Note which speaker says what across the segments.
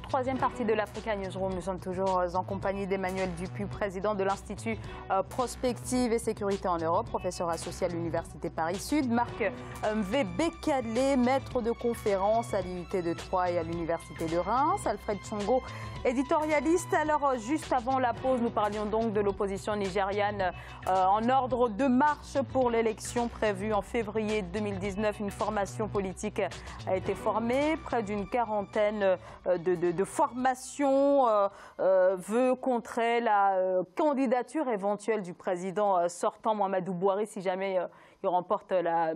Speaker 1: troisième partie de l'Africa Newsroom. Nous sommes toujours en compagnie d'Emmanuel Dupuis, président de l'Institut Prospective et Sécurité en Europe, professeur associé à l'Université Paris-Sud. Marc Mvebekele, maître de conférence à l'IUT de Troyes et à l'Université de Reims. Alfred Tsongo, éditorialiste. Alors, juste avant la pause, nous parlions donc de l'opposition nigériane en ordre de marche pour l'élection prévue en février 2019. Une formation politique a été formée. Près d'une quarantaine de formations veut contrer la candidature éventuelle du président sortant Mohamedou Bouhari si jamais il remporte la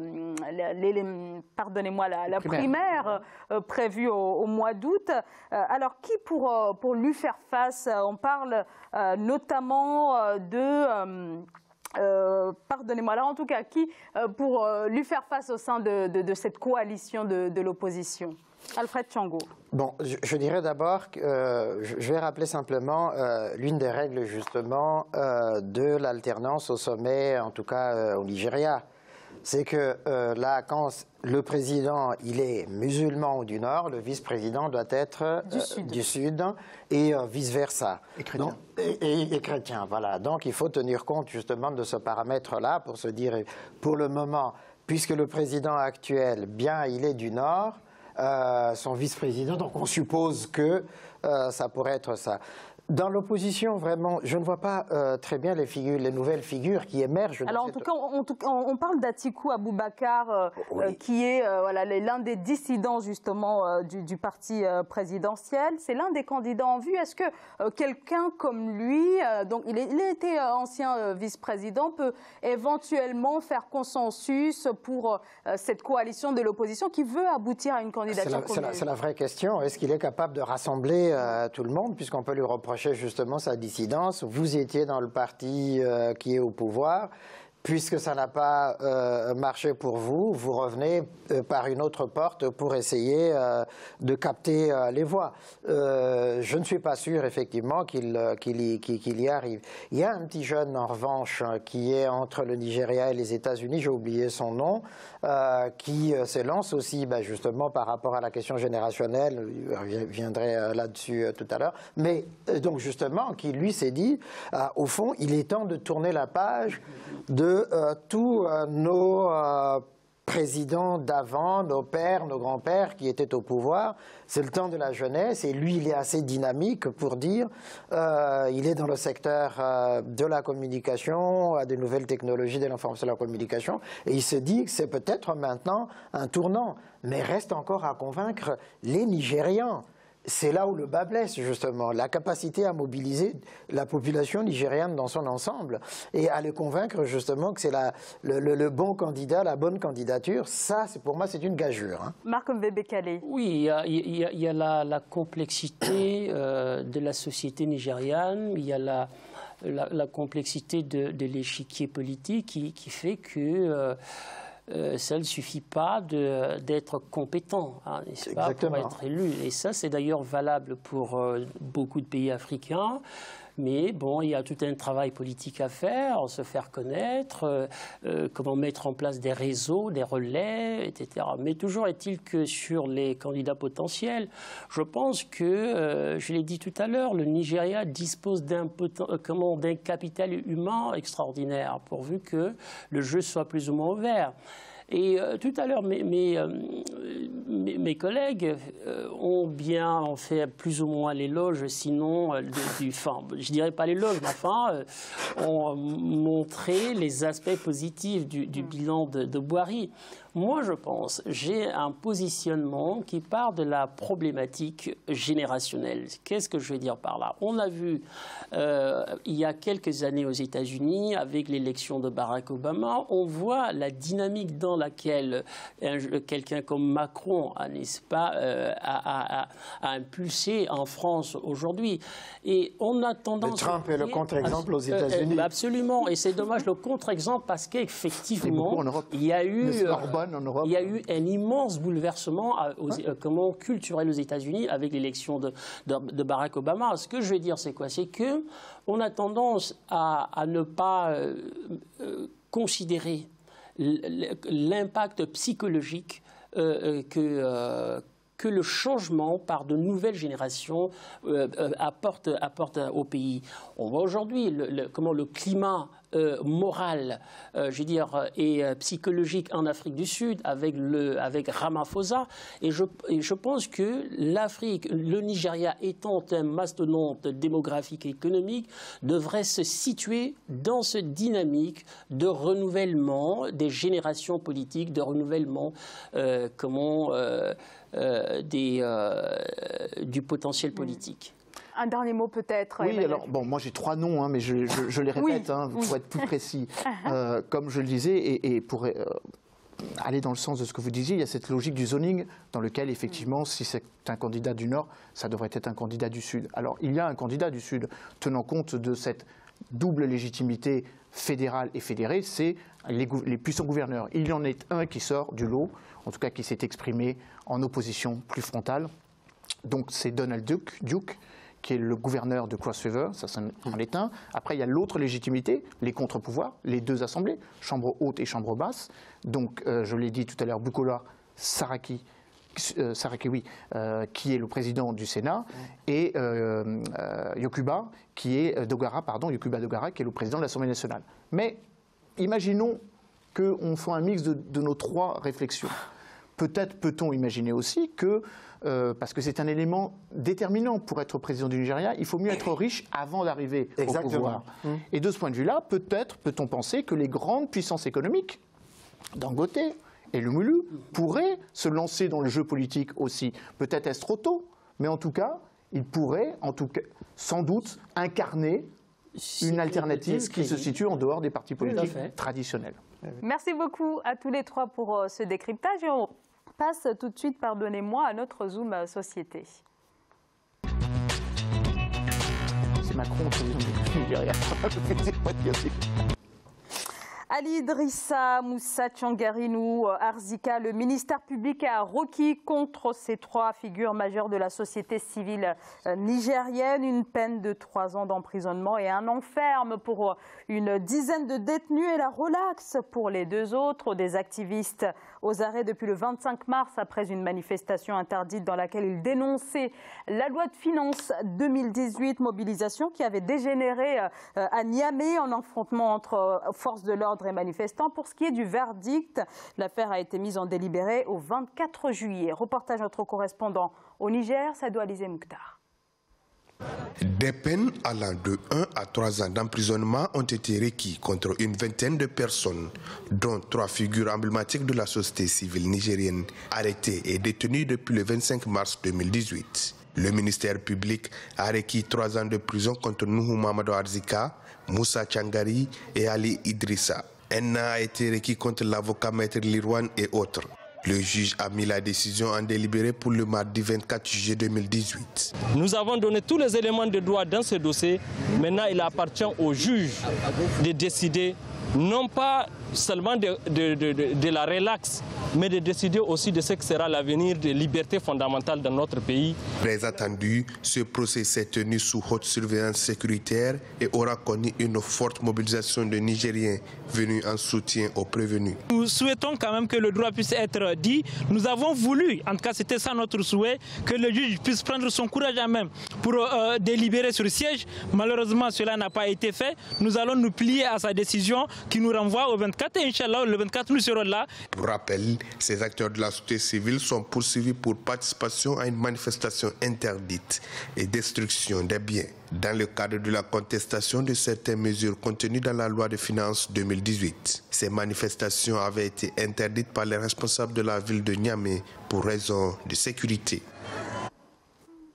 Speaker 1: primaire prévue au mois d'août. Alors, qui pour lui faire face? On parle notamment de... pardonnez-moi, alors en tout cas, qui pour lui faire face au sein de cette coalition de l'opposition? Alfred Tsongo.
Speaker 2: Bon, je dirais d'abord que je vais rappeler simplement l'une des règles justement de l'alternance au sommet, en tout cas au Nigeria. C'est que là, quand le président il est musulman ou du Nord, le vice-président doit être du Sud et vice-versa.
Speaker 3: Et chrétien.
Speaker 2: Et chrétien, voilà. Donc il faut tenir compte justement de ce paramètre-là pour se dire, pour le moment, puisque le président actuel, bien il est du Nord, son vice-président, donc on suppose que ça pourrait être ça. Dans l'opposition, vraiment, je ne vois pas très bien les nouvelles figures qui émergent.
Speaker 1: Alors, en tout cas, on parle d'Atikou Abubakar, oui, qui est voilà, l'un des dissidents, justement, du parti présidentiel. C'est l'un des candidats en vue. Est-ce que quelqu'un comme lui, donc il était ancien vice-président, peut éventuellement faire consensus pour cette coalition de l'opposition qui veut aboutir à une candidature commune?
Speaker 2: C'est la vraie question. Est-ce qu'il est capable de rassembler tout le monde, puisqu'on peut lui reprocher justement sa dissidence? Vous étiez dans le parti qui est au pouvoir. Puisque ça n'a pas marché pour vous, vous revenez par une autre porte pour essayer de capter les voix. Je ne suis pas sûr, effectivement, qu'il y arrive. Il y a un petit jeune, en revanche, qui est entre le Nigeria et les États-Unis, j'ai oublié son nom, qui s'élance aussi, justement, par rapport à la question générationnelle, je reviendrai là-dessus tout à l'heure, mais donc, justement, qui, lui, s'est dit, au fond, il est temps de tourner la page de tous nos présidents d'avant, nos pères, nos grands-pères qui étaient au pouvoir. C'est le temps de la jeunesse et lui, il est assez dynamique pour dire, il est dans le secteur de la communication, des nouvelles technologies de l'information et de la communication, et il se dit que c'est peut-être maintenant un tournant, mais reste encore à convaincre les Nigérians. C'est là où le bas blesse, justement, la capacité à mobiliser la population nigériane dans son ensemble et à les convaincre, justement, que c'est le bon candidat, la bonne candidature. Ça, pour moi, c'est une gageure. Hein.
Speaker 1: Marc Mvebekele.
Speaker 4: Oui, il y a la complexité de la société nigériane, il y a la complexité de l'échiquier politique qui fait que... ça ne suffit pas d'être compétent, hein, n'est-ce pas, pour être élu. Et ça, c'est d'ailleurs valable pour beaucoup de pays africains. Mais bon, il y a tout un travail politique à faire, se faire connaître, comment mettre en place des réseaux, des relais, etc. Mais toujours est-il que sur les candidats potentiels, je pense que, je l'ai dit tout à l'heure, le Nigeria dispose d'un capital humain extraordinaire, pourvu que le jeu soit plus ou moins ouvert. Et tout à l'heure, mes collègues ont bien fait plus ou moins l'éloge, sinon, enfin, je dirais pas l'éloge, mais enfin, ont montré les aspects positifs du bilan de Bouhari. Moi, je pense, j'ai un positionnement qui part de la problématique générationnelle. Qu'est-ce que je veux dire par là? On a vu, il y a quelques années aux États-Unis, avec l'élection de Barack Obama, on voit la dynamique dans laquelle quelqu'un comme Macron, n'est-ce pas, a impulsé en France aujourd'hui. Et on a tendance...
Speaker 2: Trump est le contre-exemple aux États-Unis.
Speaker 4: Absolument, et c'est dommage le contre-exemple parce qu'effectivement, il y a eu... Il y a eu un immense bouleversement culturel aux États-Unis avec l'élection de Barack Obama. Ce que je veux dire, c'est quoi? C'est qu'on a tendance à ne pas considérer l'impact psychologique qu'a que le changement par de nouvelles générations apporte au pays. On voit aujourd'hui comment le climat moral, je veux dire, et psychologique en Afrique du Sud avec Ramaphosa. Et je pense que l'Afrique, le Nigeria étant un mastodonte démographique et économique, devrait se situer dans cette dynamique de renouvellement des générations politiques, de renouvellement du potentiel politique.
Speaker 1: Un dernier mot peut-être.
Speaker 3: Oui, alors, bon, moi j'ai 3 noms, hein, mais je les répète, pour être plus précis. Comme je le disais, et pour aller dans le sens de ce que vous disiez, il y a cette logique du zoning dans lequel, effectivement, si c'est un candidat du Nord, ça devrait être un candidat du Sud. Alors, il y a un candidat du Sud, tenant compte de cette double légitimité fédérale et fédérée, c'est les puissants gouverneurs. Il y en est un qui sort du lot, en tout cas qui s'est exprimé en opposition plus frontale. Donc, c'est Donald Duke, qui est le gouverneur de Cross River, ça en est un. Après, il y a l'autre légitimité, les contre-pouvoirs, les 2 assemblées, chambre haute et chambre basse. Donc, je l'ai dit tout à l'heure, Bukola Saraki, qui est le président du Sénat, et Yokuba Dogara, qui est le président de l'Assemblée nationale. Mais imaginons qu'on soit un mix de nos 3 réflexions. Peut-être peut-on imaginer aussi que, parce que c'est un élément déterminant pour être président du Nigeria, il faut mieux être riche avant d'arriver au pouvoir. Et de ce point de vue-là, peut-être peut-on penser que les grandes puissances économiques, Dangote et Lumulu, pourraient se lancer dans le jeu politique aussi. Peut-être est-ce trop tôt, mais en tout cas, ils pourraient sans doute incarner une alternative qui se situe en dehors des partis politiques traditionnels.
Speaker 1: Merci beaucoup à tous les 3 pour ce décryptage. Et on passe tout de suite, pardonnez-moi, à notre Zoom Société.
Speaker 3: C'est Macron, président du Nigeria.
Speaker 1: Ali Idrissa, Moussa Tchangarinou, Arzika, le ministère public a requis contre ces 3 figures majeures de la société civile nigérienne une peine de 3 ans d'emprisonnement et un an ferme pour une dizaine de détenus et la relaxe pour les 2 autres, des activistes aux arrêts depuis le 25 mars après une manifestation interdite dans laquelle ils dénonçaient la loi de finances 2018, mobilisation qui avait dégénéré à Niamey en affrontement entre forces de l'ordre et manifestants. Pour ce qui est du verdict, l'affaire a été mise en délibéré au 24 juillet. Reportage notre correspondant au Niger, Sadou Alizé Mouktar.
Speaker 5: Des peines allant de 1 à 3 ans d'emprisonnement ont été requis contre une vingtaine de personnes, dont 3 figures emblématiques de la société civile nigérienne, arrêtées et détenues depuis le 25 mars 2018. Le ministère public a requis 3 ans de prison contre Nuhu Mamadou Arzika, Moussa Tchangari et Ali Idrissa. Un an a été requis contre l'avocat Maître Lirwan et autres. Le juge a mis la décision en délibéré pour le mardi 24 juillet 2018.
Speaker 6: Nous avons donné tous les éléments de droit dans ce dossier. Maintenant, il appartient au juge de décider, non pas seulement de la relaxe, mais de décider aussi de ce que sera l'avenir des libertés fondamentales dans notre pays.
Speaker 5: Très attendu, ce procès s'est tenu sous haute surveillance sécuritaire et aura connu une forte mobilisation de Nigériens venus en soutien aux prévenus.
Speaker 6: Nous souhaitons quand même que le droit puisse être dit. Nous avons voulu, en tout cas c'était ça notre souhait, que le juge puisse prendre son courage à main pour délibérer sur le siège. Malheureusement, cela n'a pas été fait. Nous allons nous plier à sa décision qui nous renvoie au 24 et Inch'Allah, le 24, nous serons là.
Speaker 5: Pour rappel, ces acteurs de la société civile sont poursuivis pour participation à une manifestation interdite et destruction des biens dans le cadre de la contestation de certaines mesures contenues dans la loi de finances 2018. Ces manifestations avaient été interdites par les responsables de la ville de Niamey pour raison de sécurité.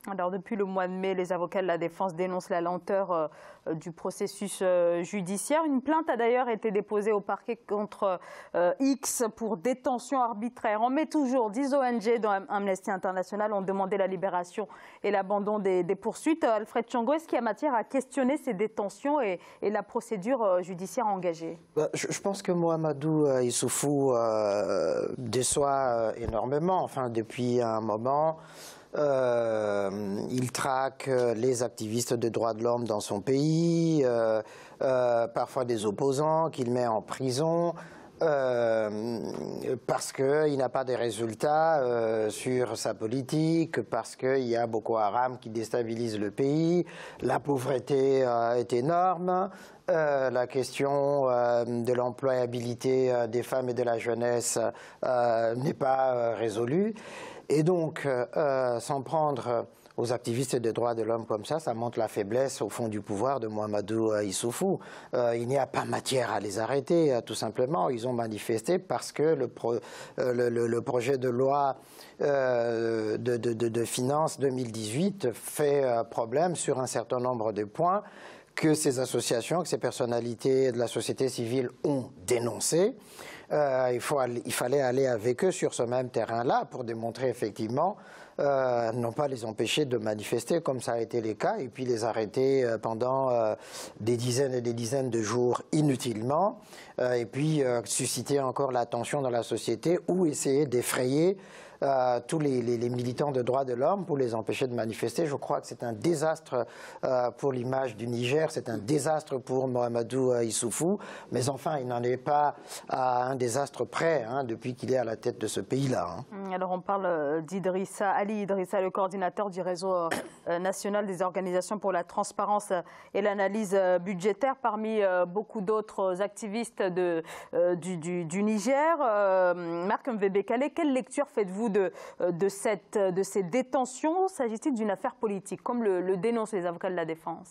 Speaker 1: Alors, depuis le mois de mai, les avocats de la défense dénoncent la lenteur du processus judiciaire. Une plainte a d'ailleurs été déposée au parquet contre X pour détention arbitraire. En mai toujours, 10 ONG, dont Amnesty International, ont demandé la libération et l'abandon des poursuites. Alfred Tchongo, est-ce qu'il y a matière à questionner ces détentions et la procédure judiciaire engagée?
Speaker 2: Je pense que Mohamedou Issoufou déçoit énormément, enfin depuis un moment. Il traque les activistes de droits de l'homme dans son pays, parfois des opposants qu'il met en prison. parce qu'il n'a pas de résultats sur sa politique, parce qu'il y a Boko Haram qui déstabilise le pays, la pauvreté est énorme, la question de l'employabilité des femmes et de la jeunesse n'est pas résolue. Et donc, s'en prendre aux activistes des droits de l'homme comme ça montre la faiblesse au fond du pouvoir de Mahamadou Issoufou. Il n'y a pas matière à les arrêter, tout simplement. Ils ont manifesté parce que le projet de loi de finances 2018 fait problème sur un certain nombre de points que ces associations, que ces personnalités de la société civile ont dénoncés. Il fallait aller avec eux sur ce même terrain-là pour démontrer effectivement, non pas les empêcher de manifester comme ça a été le cas, et puis les arrêter pendant des dizaines et des dizaines de jours inutilement, et puis susciter encore l'attention dans la société ou essayer d'effrayer tous les militants de droits de l'homme pour les empêcher de manifester. Je crois que c'est un désastre pour l'image du Niger, c'est un désastre pour Mahamadou Issoufou, mais enfin, il n'en est pas à un désastre près depuis qu'il est à la tête de ce pays-là.
Speaker 1: Alors, on parle d'Idrissa, Ali Idrissa, le coordinateur du réseau national des organisations pour la transparence et l'analyse budgétaire, parmi beaucoup d'autres activistes du Niger. Marc Mvebekale, quelle lecture faites-vous de ces détentions? S'agit-il d'une affaire politique, comme le dénoncent les avocats de la défense?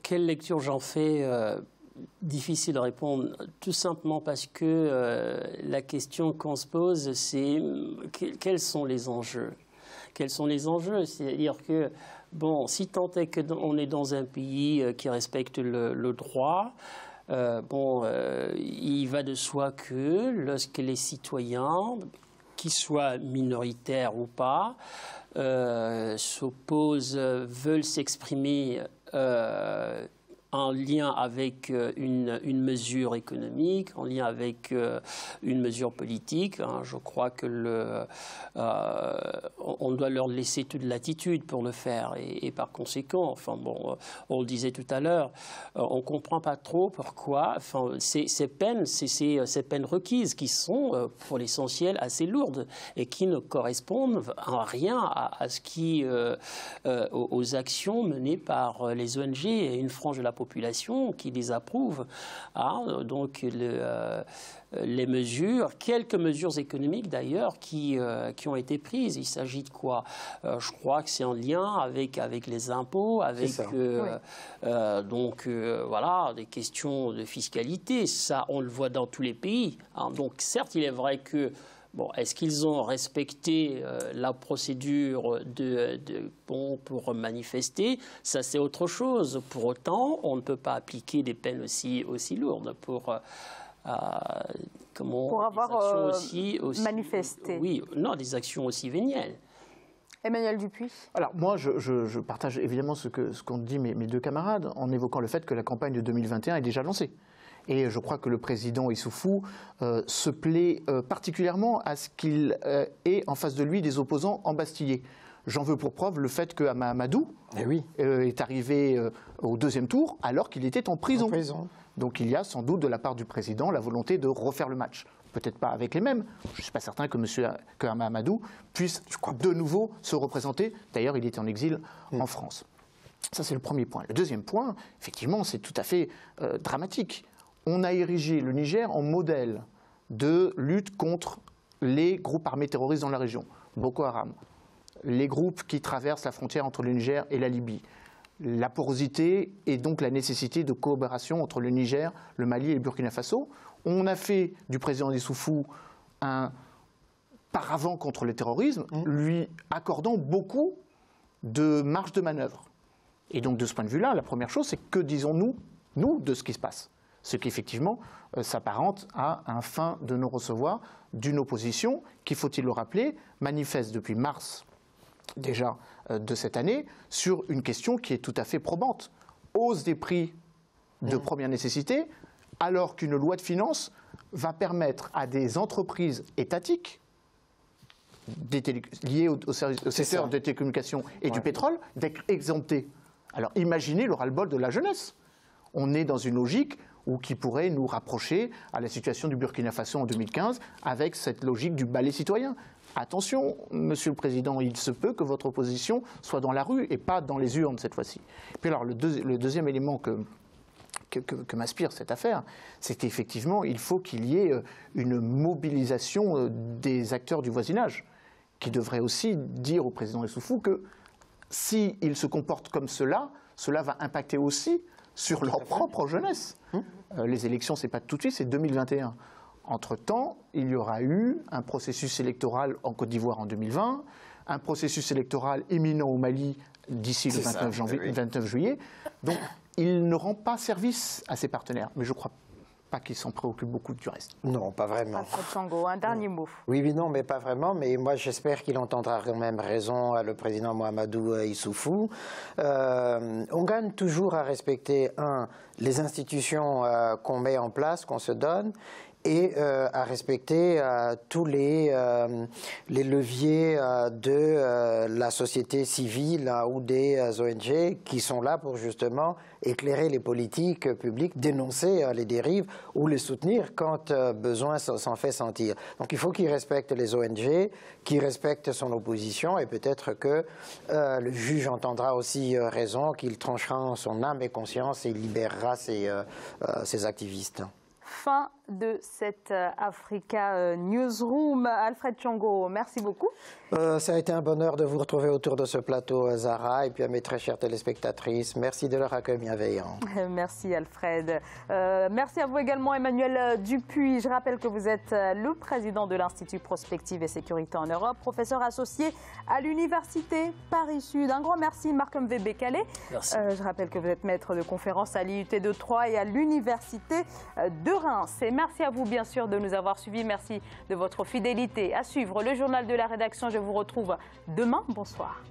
Speaker 4: Quelle lecture j'en fais? Difficile de répondre, tout simplement parce que la question qu'on se pose, c'est quels sont les enjeux? Quels sont les enjeux? C'est-à-dire que, bon, si tant est qu'on est dans un pays qui respecte le droit, il va de soi que lorsque les citoyens, qu'ils soient minoritaires ou pas, s'opposent, veulent s'exprimer en lien avec une mesure économique, en lien avec une mesure politique. Je crois que on doit leur laisser toute latitude pour le faire. Et par conséquent, on le disait tout à l'heure, on ne comprend pas trop pourquoi ces peines requises qui sont pour l'essentiel assez lourdes et qui ne correspondent en rien à ce qui aux actions menées par les ONG et une frange de la population qui les approuve. Donc les mesures, quelques mesures économiques d'ailleurs qui ont été prises. Il s'agit de quoi? Je crois que c'est en lien avec les impôts, avec voilà, des questions de fiscalité. Ça, on le voit dans tous les pays. Donc certes, il est vrai que est-ce qu'ils ont respecté la procédure pour manifester? Ça, c'est autre chose. Pour autant, on ne peut pas appliquer des peines aussi lourdes pour
Speaker 1: avoir manifesté.
Speaker 4: Oui, non, des actions aussi vénielles.
Speaker 1: Emmanuel Dupuis.
Speaker 3: Alors moi, je partage évidemment ce qu'ont dit mes deux camarades en évoquant le fait que la campagne de 2021 est déjà lancée. Et je crois que le président Issoufou se plaît particulièrement à ce qu'il ait en face de lui des opposants embastillés. J'en veux pour preuve le fait que Mahamadou est arrivé au deuxième tour alors qu'il était en prison. Donc il y a sans doute de la part du président la volonté de refaire le match. Peut-être pas avec les mêmes. Je ne suis pas certain que Mahamadou puisse de nouveau se représenter. D'ailleurs, il était en exil en France. Ça, c'est le premier point. Le deuxième point, effectivement, c'est tout à fait dramatique. On a érigé le Niger en modèle de lutte contre les groupes armés terroristes dans la région. Boko Haram, les groupes qui traversent la frontière entre le Niger et la Libye, la porosité et donc la nécessité de coopération entre le Niger, le Mali et le Burkina Faso. On a fait du président Issoufou un paravent contre le terrorisme, lui accordant beaucoup de marge de manœuvre. Et donc de ce point de vue-là, la première chose, c'est que disons-nous, nous, de ce qui se passe? Ce qui effectivement s'apparente à un fin de non-recevoir d'une opposition qui, faut-il le rappeler, manifeste depuis mars déjà de cette année sur une question qui est tout à fait probante. Hausse des prix de première nécessité, alors qu'une loi de finances va permettre à des entreprises étatiques liées au secteur des télécommunications et du pétrole d'être exemptées. Alors imaginez le ras-le-bol de la jeunesse. On est dans une logique ou qui pourrait nous rapprocher à la situation du Burkina Faso en 2015 avec cette logique du balai citoyen. Attention, Monsieur le Président, il se peut que votre opposition soit dans la rue et pas dans les urnes cette fois-ci. Puis alors, le deuxième élément que m'inspire cette affaire, c'est qu'effectivement, il faut qu'il y ait une mobilisation des acteurs du voisinage, qui devraient aussi dire au président Issoufou que s'il se comporte comme cela, cela va impacter aussi sur leur propre jeunesse. Les élections, ce n'est pas tout de suite, c'est 2021. Entre-temps, il y aura eu un processus électoral en Côte d'Ivoire en 2020, un processus électoral imminent au Mali d'ici le 29 juillet. Donc, il ne rend pas service à ses partenaires. Mais je ne crois pas qu'il s'en préoccupe beaucoup du reste.
Speaker 2: Non, pas vraiment.
Speaker 1: Alfred Sango, un dernier mot.
Speaker 2: Oui, non, mais pas vraiment. Mais moi, j'espère qu'il entendra quand même raison à le président Mahamadou Issoufou. On gagne toujours à respecter, les institutions qu'on met en place, qu'on se donne, et à respecter tous les leviers de la société civile ou des ONG qui sont là pour justement éclairer les politiques publiques, dénoncer les dérives ou les soutenir quand besoin s'en fait sentir. Donc il faut qu'il respecte les ONG, qu'il respecte son opposition et peut-être que le juge entendra aussi raison, qu'il tranchera en son âme et conscience et il libérera ses activistes.
Speaker 1: Fin de cette Africa Newsroom. Alfred Sango, merci beaucoup.
Speaker 2: Ça a été un bonheur de vous retrouver autour de ce plateau, Zahra, et puis à mes très chères téléspectatrices. Merci de leur accueil bienveillant.
Speaker 1: Merci Alfred. Merci à vous également Emmanuel Dupuis. Je rappelle que vous êtes le président de l'Institut Prospective et Sécurité en Europe, professeur associé à l'Université Paris-Sud. Un grand merci Marc-Hervé Bécalé.
Speaker 4: Merci.
Speaker 1: Je rappelle que vous êtes maître de conférence à l'IUT de Troyes et à l'Université de Reims. Et merci à vous bien sûr de nous avoir suivis. Merci de votre fidélité. À suivre le journal de la rédaction. Je vous retrouve demain. Bonsoir.